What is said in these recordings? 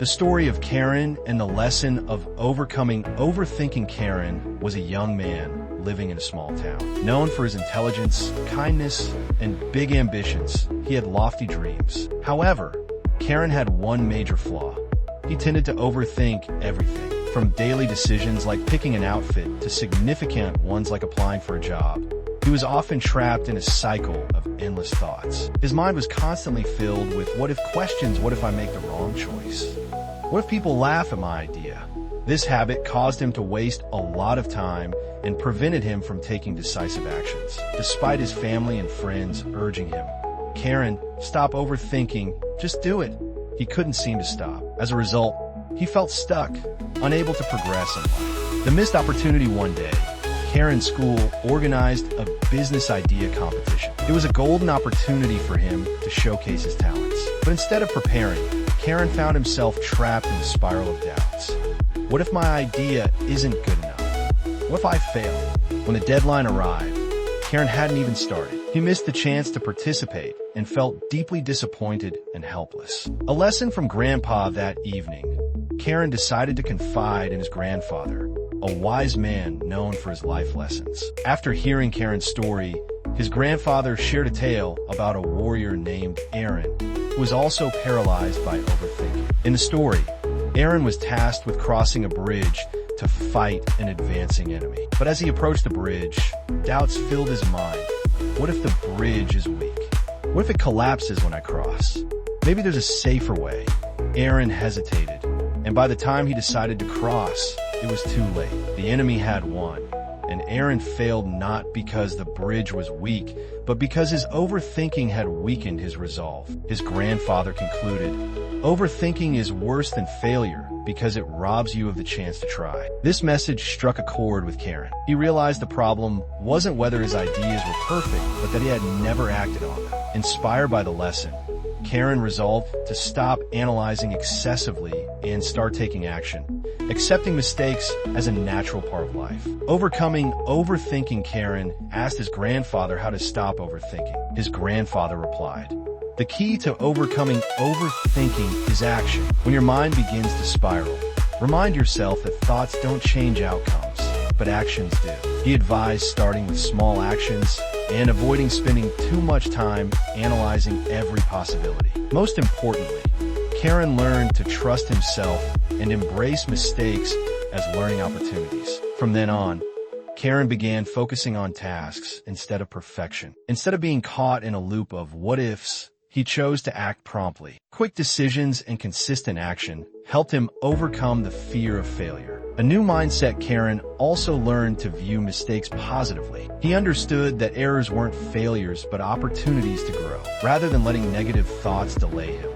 The story of Karen and the lesson of overcoming overthinking. Karen was a young man living in a small town. Known for his intelligence, kindness, and big ambitions, he had lofty dreams. However, Karen had one major flaw. He tended to overthink everything, from daily decisions like picking an outfit to significant ones like applying for a job. He was often trapped in a cycle of endless thoughts. His mind was constantly filled with what if questions. What if I make the wrong choice? What if people laugh at my idea? This habit caused him to waste a lot of time and prevented him from taking decisive actions. Despite his family and friends urging him, Karen, stop overthinking, just do it. He couldn't seem to stop. As a result, he felt stuck, unable to progress in life. The missed opportunity. One day, Karen's school organized a business idea competition. It was a golden opportunity for him to showcase his talents. But instead of preparing, Karen found himself trapped in a spiral of doubts. What if my idea isn't good enough? What if I fail? When the deadline arrived, Karen hadn't even started. He missed the chance to participate and felt deeply disappointed and helpless. A lesson from Grandpa that evening. Karen decided to confide in his grandfather, a wise man known for his life lessons. After hearing Karen's story, his grandfather shared a tale about a warrior named Aaron, who was also paralyzed by overthinking. In the story, Aaron was tasked with crossing a bridge to fight an advancing enemy. But as he approached the bridge, doubts filled his mind. What if the bridge is weak? What if it collapses when I cross? Maybe there's a safer way. Aaron hesitated, and by the time he decided to cross, it was too late. The enemy had won, and Aaron failed not because the bridge was weak, but because his overthinking had weakened his resolve. His grandfather concluded, overthinking is worse than failure because it robs you of the chance to try. This message struck a chord with Karen. He realized the problem wasn't whether his ideas were perfect, but that he had never acted on them. Inspired by the lesson, Karen resolved to stop analyzing excessively and start taking action, accepting mistakes as a natural part of life. Overcoming overthinking. Karen asked his grandfather how to stop overthinking. His grandfather replied, the key to overcoming overthinking is action. When your mind begins to spiral, remind yourself that thoughts don't change outcomes, but actions do. He advised starting with small actions and avoiding spending too much time analyzing every possibility. Most importantly, Karen learned to trust himself and embrace mistakes as learning opportunities. From then on, Karen began focusing on tasks instead of perfection. Instead of being caught in a loop of what-ifs, he chose to act promptly. Quick decisions and consistent action helped him overcome the fear of failure. A new mindset. Karen also learned to view mistakes positively. He understood that errors weren't failures but opportunities to grow. Rather than letting negative thoughts delay him,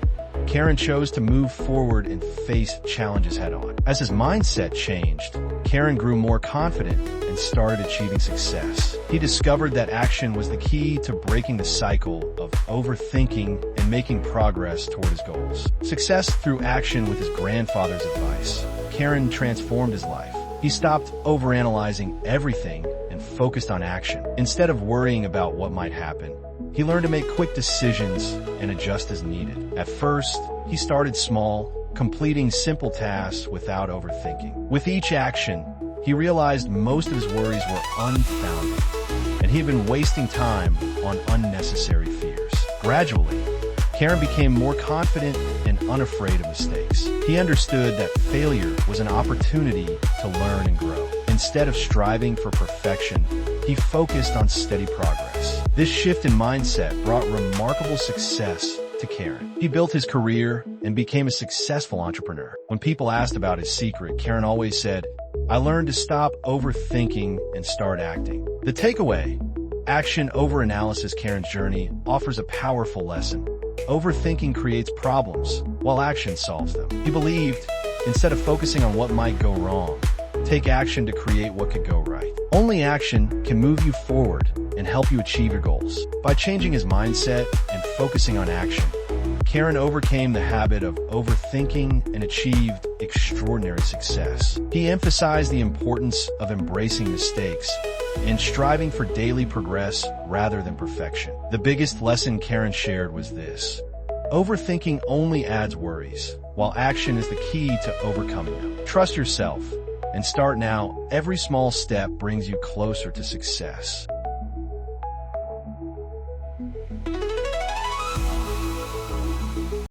Karen chose to move forward and face challenges head-on. As his mindset changed, Karen grew more confident and started achieving success. He discovered that action was the key to breaking the cycle of overthinking and making progress toward his goals. Success through action. With his grandfather's advice, Karen transformed his life. He stopped overanalyzing everything and focused on action. Instead of worrying about what might happen, he learned to make quick decisions and adjust as needed. At first, he started small, completing simple tasks without overthinking. With each action, he realized most of his worries were unfounded, and he had been wasting time on unnecessary fears. Gradually, Karen became more confident and unafraid of mistakes. He understood that failure was an opportunity to learn and grow. Instead of striving for perfection, he focused on steady progress. This shift in mindset brought remarkable success to Karen. He built his career and became a successful entrepreneur. When people asked about his secret, Karen always said, I learned to stop overthinking and start acting. The takeaway: action over analysis. Karen's journey offers a powerful lesson. Overthinking creates problems, while action solves them. He believed, instead of focusing on what might go wrong, take action to create what could go right. Only action can move you forward and help you achieve your goals. By changing his mindset and focusing on action, Karen overcame the habit of overthinking and achieved extraordinary success. He emphasized the importance of embracing mistakes and striving for daily progress rather than perfection. The biggest lesson Karen shared was this: Overthinking only adds worries, while action is the key to overcoming them. Trust yourself and start now. Every small step brings you closer to success.